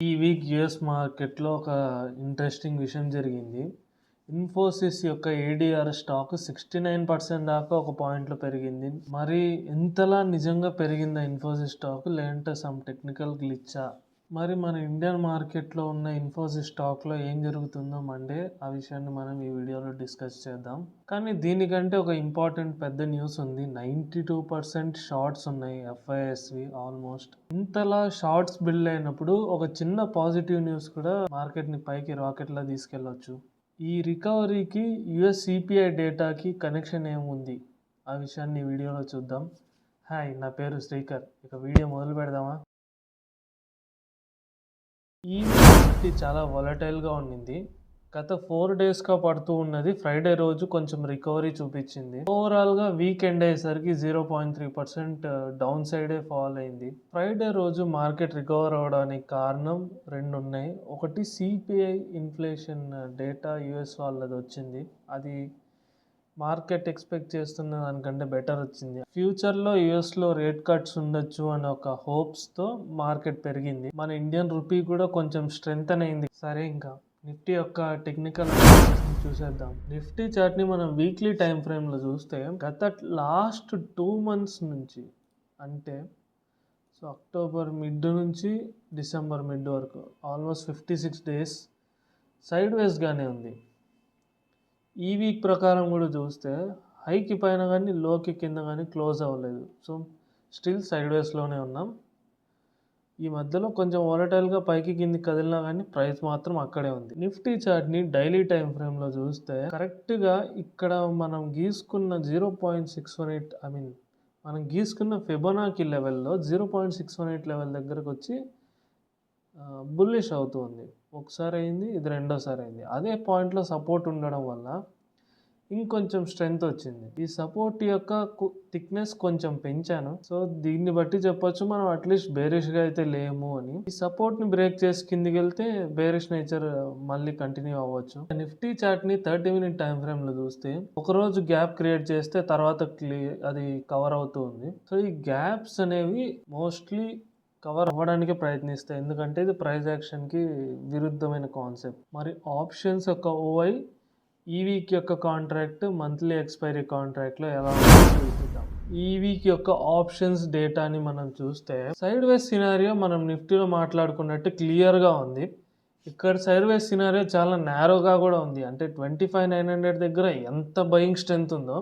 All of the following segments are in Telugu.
ఈ వీక్ యూఎస్ మార్కెట్‌లో ఒక ఇంట్రెస్టింగ్ విషయం జరిగింది. ఇన్ఫోసిస్ యొక్క ఏడీఆర్ స్టాక్ 69% దాకా ఒక పాయింట్‌లో పెరిగింది. మరి ఎంతలా నిజంగా పెరిగిందా ఇన్ఫోసిస్ స్టాక్? లేదంటే సమ్ టెక్నికల్ గ్లిచ్చా? మరి మన ఇండియన్ మార్కెట్‌లో ఉన్న ఇన్ఫోసిస్ స్టాక్‌లో ఏం జరుగుతుందో మండే ఆ విషయాన్ని మనం ఈ వీడియోలో డిస్కస్ చేద్దాం. కానీ దీనికంటే ఒక ఇంపార్టెంట్ పెద్ద న్యూస్ ఉంది. 92% షార్ట్స్ ఉన్నాయి ఎఫ్ఐఎస్వి ఆల్మోస్ట్. ఇంతలా షార్ట్స్ బిల్డ్ అయినప్పుడు ఒక చిన్న పాజిటివ్ న్యూస్ కూడా మార్కెట్‌ని పైకి రాకెట్‌లా తీసుకెళ్లొచ్చు. ఈ రికవరీకి యుఎస్ సిపిఐ డేటాకి కనెక్షన్ ఏముంది? ఆ విషయాన్ని ఈ వీడియోలో చూద్దాం. హాయ్, నా పేరు శ్రీకర్. ఇక వీడియో మొదలు పెడదామా? ఈ నిఫ్టీ చాలా వాలటైల్‌గా ఉండింది. గత 4 డేస్‌గా పడుతూ ఉన్నది. ఫ్రైడే రోజు కొంచెం రికవరీ చూపించింది. ఓవరాల్‌గా వీక్ ఎండ్ అయ్యేసరికి 0.3% డౌన్ సైడే ఫాల్ అయింది. ఫ్రైడే రోజు మార్కెట్ రికవర్ అవ్వడానికి కారణం 2 ఉన్నాయి. ఒకటి సిపిఐ ఇన్ఫ్లేషన్ డేటా యూఎస్ వాళ్ళది వచ్చింది. అది మార్కెట్ ఎక్స్పెక్ట్ చేస్తున్న దానికంటే బెటర్ వచ్చింది. ఫ్యూచర్లో యూఎస్లో రేట్ కట్స్ ఉండొచ్చు అనే ఒక హోప్స్తో మార్కెట్ పెరిగింది. మన ఇండియన్ రూపీ కూడా కొంచెం స్ట్రెంగ్తన్ అయింది. సరే, ఇంకా నిఫ్టీ యొక్క టెక్నికల్ చూసేద్దాం. నిఫ్టీ చార్ట్ని మనం వీక్లీ టైం ఫ్రేమ్లో చూస్తే గత లాస్ట్ 2 months నుంచి, అంటే సో అక్టోబర్ మిడ్ నుంచి డిసెంబర్ మిడ్ వరకు ఆల్మోస్ట్ 56 days సైడ్ వేస్గానే ఉంది. ఈ వీక్ ప్రకారం కూడా చూస్తే హైకి పైన కానీ లోకి కింద కానీ క్లోజ్ అవ్వలేదు. సో స్టిల్ సైడ్ వేస్లోనే ఉన్నాం. ఈ మధ్యలో కొంచెం వాలటైల్గా పైకి కిందికి కదిలినా కానీ ప్రైస్ మాత్రం అక్కడే ఉంది. నిఫ్టీ చార్ట్ని డైలీ టైం ఫ్రేమ్లో చూస్తే కరెక్ట్గా ఇక్కడ మనం గీసుకున్న 0.618 మనం గీసుకున్న ఫిబొనాకీ లెవెల్లో 0.618 లెవెల్ దగ్గరకు వచ్చి బుల్లిష్ అవుతుంది. ఒకసారి అయింది, ఇది రెండోసారి అయింది. అదే పాయింట్లో సపోర్ట్ ఉండడం వల్ల ఇంకొంచెం స్ట్రెంగ్త్ వచ్చింది. ఈ సపోర్ట్ యొక్క థిక్నెస్ కొంచెం పెంచాను. సో దీన్ని బట్టి చెప్పొచ్చు మనం అట్లీస్ట్ బేరిష్గా అయితే లేము అని. ఈ సపోర్ట్ని బ్రేక్ చేసి కిందికి వెళ్తే బేరిష్ నేచర్ మళ్ళీ కంటిన్యూ అవ్వచ్చు. నిఫ్టీ చార్ట్ని 30-minute టైం ఫ్రేమ్లో చూస్తే ఒకరోజు గ్యాప్ క్రియేట్ చేస్తే తర్వాత అది కవర్ అవుతూ ఉంది. సో ఈ గ్యాప్స్ అనేవి మోస్ట్లీ కవర్ అవ్వడానికి ప్రయత్నిస్తాయి, ఎందుకంటే ఇది ప్రైస్ యాక్షన్కి విరుద్ధమైన కాన్సెప్ట్. మరి ఆప్షన్స్ యొక్క ఓఐ ఈ వీక్ యొక్క కాంట్రాక్ట్ మంత్లీ ఎక్స్పైరీ కాంట్రాక్ట్లో ఎలా ఉందో చూద్దాం. ఈ వీక్ యొక్క ఆప్షన్స్ డేటాని మనం చూస్తే సైడ్ వేస్ సినారియో మనం నిఫ్టీలో మాట్లాడుకున్నట్టు క్లియర్గా ఉంది. ఇక్కడ సైడ్ వేస్ సినారియో చాలా నేరోగా కూడా ఉంది. అంటే 25,900 దగ్గర ఎంత బయింగ్ స్ట్రెంత్ ఉందో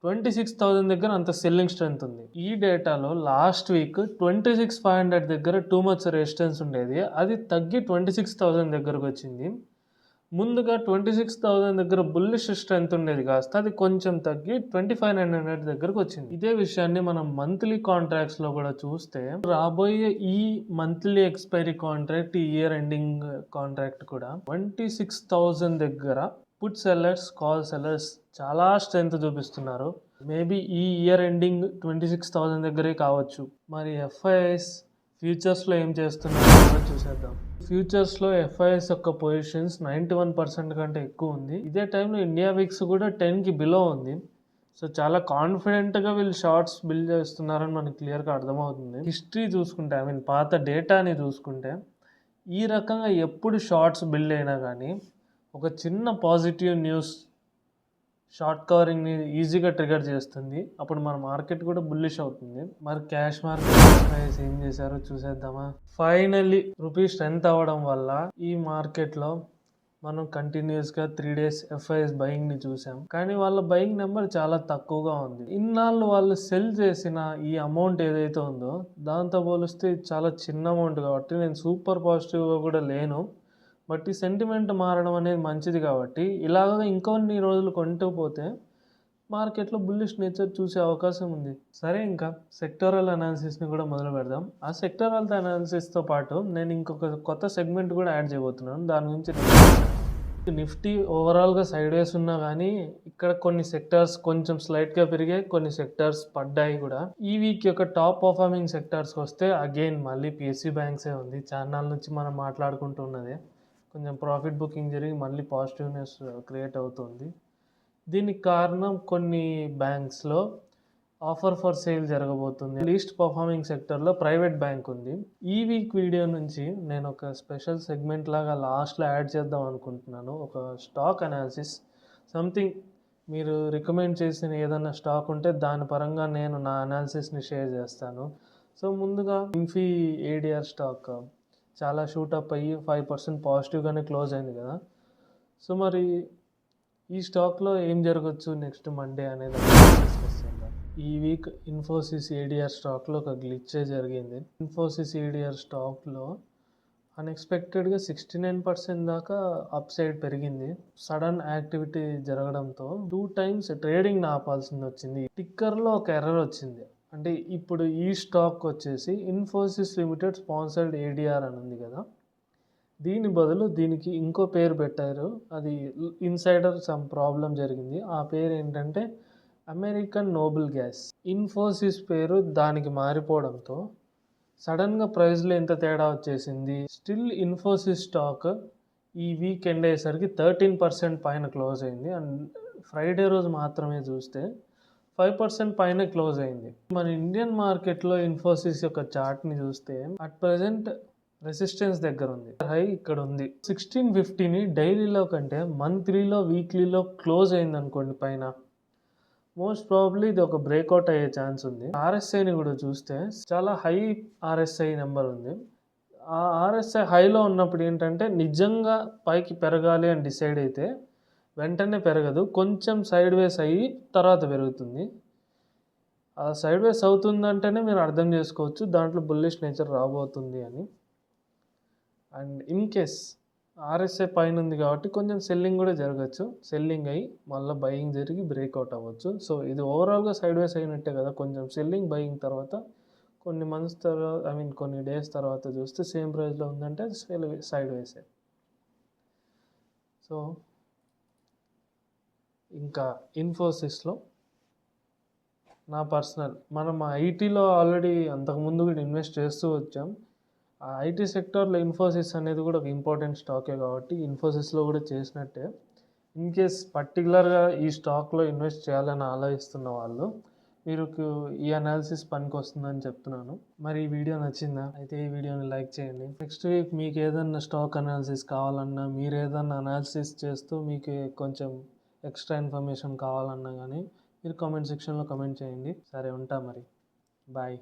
26,000 దగ్గర అంత సెల్లింగ్ స్ట్రెంత్ ఉంది. ఈ డేటాలో లాస్ట్ వీక్ 26,500 దగ్గర టూ మచ్ రెసిస్టెన్స్ ఉండేది. అది తగ్గి 26,000 దగ్గరకు వచ్చింది. ముందుగా 26,000 దగ్గర బుల్లిష్ స్ట్రెంత్ ఉండేది కాస్త అది కొంచెం తగ్గి 25,900 దగ్గరకు వచ్చింది. ఇదే విషయాన్ని మనం మంత్లీ కాంట్రాక్ట్స్లో కూడా చూస్తే రాబోయే ఈ మంత్లీ ఎక్స్పైరీ కాంట్రాక్ట్, ఈ ఇయర్ ఎండింగ్ కాంట్రాక్ట్ కూడా 26,000 దగ్గర పుట్ సెల్లర్స్, కాల్ సెల్లర్స్ చాలా స్ట్రెంత్ చూపిస్తున్నారు. మేబీ ఈ ఇయర్ ఎండింగ్ 26,000 దగ్గరే కావచ్చు. మరి ఎఫ్ఐఎస్ ఫ్యూచర్స్లో ఏం చేస్తున్నారో చూసేద్దాం. ఫ్యూచర్స్లో ఎఫ్ఐఎస్ యొక్క పొజిషన్స్ 91% కంటే ఎక్కువ ఉంది. ఇదే టైంలో ఇండియా విక్స్ కూడా 10కి బిలో ఉంది. సో చాలా కాన్ఫిడెంట్గా వీళ్ళు షార్ట్స్ బిల్డ్ చేస్తున్నారని మనకి క్లియర్గా అర్థమవుతుంది. హిస్టరీ చూసుకుంటే, పాత డేటాని చూసుకుంటే ఈ రకంగా ఎప్పుడు షార్ట్స్ బిల్డ్ అయినా కానీ ఒక చిన్న పాజిటివ్ న్యూస్ షార్ట్ కవరింగ్ని ఈజీగా ట్రిగర్ చేస్తుంది. అప్పుడు మన మార్కెట్ కూడా బుల్లిష్ అవుతుంది. మరి క్యాష్ మార్కెట్ ఏం చేశారో చూసేద్దామా. ఫైనల్లీ రూపీ స్ట్రెంత్ అవ్వడం వల్ల ఈ మార్కెట్లో మనం కంటిన్యూస్గా 3 days ఎఫ్ఐఎస్ బయింగ్ని చూసాం. కానీ వాళ్ళ బయింగ్ నెంబర్ చాలా తక్కువగా ఉంది. ఇన్నాళ్ళు వాళ్ళు సెల్ చేసిన ఈ అమౌంట్ ఏదైతే ఉందో దాంతో పోలిస్తే చాలా చిన్న అమౌంట్ కాబట్టి నేను సూపర్ పాజిటివ్గా కూడా లేను. బట్ ఈ సెంటిమెంట్ మారడం అనేది మంచిది కాబట్టి ఇలాగ ఇంకొన్ని రోజులు కొంటూ పోతే మార్కెట్లో బుల్లిష్ నేచర్ చూసే అవకాశం ఉంది. సరే, ఇంకా సెక్టరల్ అనాలిసిస్ని కూడా మొదలు పెడదాం. ఆ సెక్టరల్ అనాలిసిస్తో పాటు నేను ఇంకొక కొత్త సెగ్మెంట్ కూడా యాడ్ చేయబోతున్నాను. దాని గురించి నిఫ్టీ ఓవరాల్గా సైడ్ వేస్ ఉన్నా కానీ ఇక్కడ కొన్ని సెక్టార్స్ కొంచెం స్లైట్గా పెరిగాయి, కొన్ని సెక్టార్స్ పడ్డాయి కూడా. ఈ వీక్ యొక్క టాప్ పర్ఫార్మింగ్ సెక్టార్స్కి వస్తే అగైన్ మళ్ళీ పిఎస్యూ బ్యాంక్సే ఉంది. ఛానల్ నుంచి మనం మాట్లాడుకుంటున్నదే కొంచెం ప్రాఫిట్ బుకింగ్ జరిగి మళ్ళీ పాజిటివ్నెస్ క్రియేట్ అవుతుంది. దీనికి కారణం కొన్ని బ్యాంక్స్లో ఆఫర్ ఫర్ సేల్ జరగబోతుంది. లీస్ట్ పర్ఫార్మింగ్ సెక్టర్లో ప్రైవేట్ బ్యాంక్ ఉంది. ఈ వీక్ వీడియో నుంచి నేను ఒక స్పెషల్ సెగ్మెంట్ లాగా లాస్ట్లో యాడ్ చేద్దాం అనుకుంటున్నాను. ఒక స్టాక్ అనాలిసిస్ సంథింగ్ మీరు రికమెండ్ చేసిన ఏదైనా స్టాక్ ఉంటే దాని పరంగా నేను నా అనాలిసిస్ని షేర్ చేస్తాను. సో ముందుగా ఇన్ఫీ ఏడిఆర్ స్టాక్ చాలా షూటప్ అయ్యి 5% పాజిటివ్గానే క్లోజ్ అయింది కదా. సో మరి ఈ స్టాక్లో ఏం జరగచ్చు నెక్స్ట్ మండే అనేది డిస్కస్ చేద్దాం. ఈ వీక్ ఇన్ఫోసిస్ ఏడిఆర్ స్టాక్లో ఒక గ్లిచ్చే జరిగింది. ఇన్ఫోసిస్ ఏడిఆర్ స్టాక్లో అన్ఎక్స్పెక్టెడ్గా 69% దాకా అప్ సైడ్ పెరిగింది. సడన్ యాక్టివిటీ జరగడంతో 2 times ట్రేడింగ్ ఆపాల్సింది వచ్చింది. టిక్కర్లో ఒక ఎర్రర్ వచ్చింది. అంటే ఇప్పుడు ఈ స్టాక్ వచ్చేసి ఇన్ఫోసిస్ లిమిటెడ్ స్పాన్సర్డ్ ఏడిఆర్ అని ఉంది కదా, దీని బదులు దీనికి ఇంకో పేరు పెట్టారు. అది ఇన్సైడర్ సమ్ ప్రాబ్లం జరిగింది. ఆ పేరు ఏంటంటే అమెరికన్ నోబుల్ గ్యాస్. ఇన్ఫోసిస్ పేరు దానికి మారిపోవడంతో సడన్గా ప్రైస్లో ఎంత తేడా వచ్చేసింది. స్టిల్ ఇన్ఫోసిస్ స్టాక్ ఈ వీక్ ఎండ్ అయ్యేసరికి 13% పైన క్లోజ్ అయింది. అండ్ ఫ్రైడే రోజు మాత్రమే చూస్తే 5% పైన క్లోజ్ అయింది. మన ఇండియన్ మార్కెట్లో ఇన్ఫోసిస్ యొక్క చార్ట్ని చూస్తే అట్ ప్రజెంట్ రెసిస్టెన్స్ దగ్గర ఉంది. హై ఇక్కడ ఉంది 1650ని డైలీలో కంటే మంత్లీలో వీక్లీలో క్లోజ్ అయింది అనుకోండి పైన, మోస్ట్ ప్రాబబ్లీ ఇది ఒక బ్రేక్అవుట్ అయ్యే ఛాన్స్ ఉంది. ఆర్ఎస్ఐని కూడా చూస్తే చాలా హై ఆర్ఎస్ఐ నెంబర్ ఉంది. ఆ ఆర్ఎస్ఐ హైలో ఉన్నప్పుడు ఏంటంటే నిజంగా పైకి పెరగాలి అని డిసైడ్ అయితే వెంటనే పెరగదు, కొంచెం సైడ్ వేస్ అయ్యి తర్వాత పెరుగుతుంది. ఆ సైడ్ వేస్ అవుతుందంటేనే మీరు అర్థం చేసుకోవచ్చు దాంట్లో బుల్లిష్ నేచర్ రాబోతుంది అని. అండ్ ఇన్ కేస్ ఆర్ఎస్ఐ పైన ఉంది కాబట్టి కొంచెం సెల్లింగ్ కూడా జరగచ్చు. సెల్లింగ్ అయ్యి మళ్ళీ బయింగ్ జరిగి బ్రేక్అవుట్ అవ్వచ్చు. సో ఇది ఓవరాల్గా సైడ్ వేస్ అయినట్టే కదా, కొంచెం సెల్లింగ్ బయింగ్ తర్వాత కొన్ని మంత్స్ తర్వాత కొన్ని డేస్ తర్వాత చూస్తే సేమ్ ప్రైస్లో ఉందంటే సైడ్ వేసే. సో ఇంకా ఇన్ఫోసిస్లో నా పర్సనల్ మనం ఐటీలో ఆల్రెడీ అంతకుముందు కూడా ఇన్వెస్ట్ చేస్తూ వచ్చాం. ఆ ఐటీ సెక్టార్లో ఇన్ఫోసిస్ అనేది కూడా ఒక ఇంపార్టెంట్ స్టాకే కాబట్టి ఇన్ఫోసిస్లో కూడా చేసినట్టే. ఇన్ కేస్ పర్టికులర్గా ఈ స్టాక్లో ఇన్వెస్ట్ చేయాలని ఆలోచిస్తున్న వాళ్ళు మీరు ఈ అనాలిసిస్ పనికి వస్తుందని చెప్తున్నాను. మరి ఈ వీడియో నచ్చిందా? అయితే ఈ వీడియోని లైక్ చేయండి. నెక్స్ట్ వీక్ మీకు ఏదన్నా స్టాక్ అనాలిసిస్ కావాలన్నా, మీరు ఏదన్నా అనాలిసిస్ చేస్తూ మీకు కొంచెం ఎక్స్ట్రా ఇన్ఫర్మేషన్ కావాలన్నా కానీ మీరు కామెంట్ సెక్షన్లో కామెంట్ చేయండి. సరే ఉంటా మరి, బాయ్.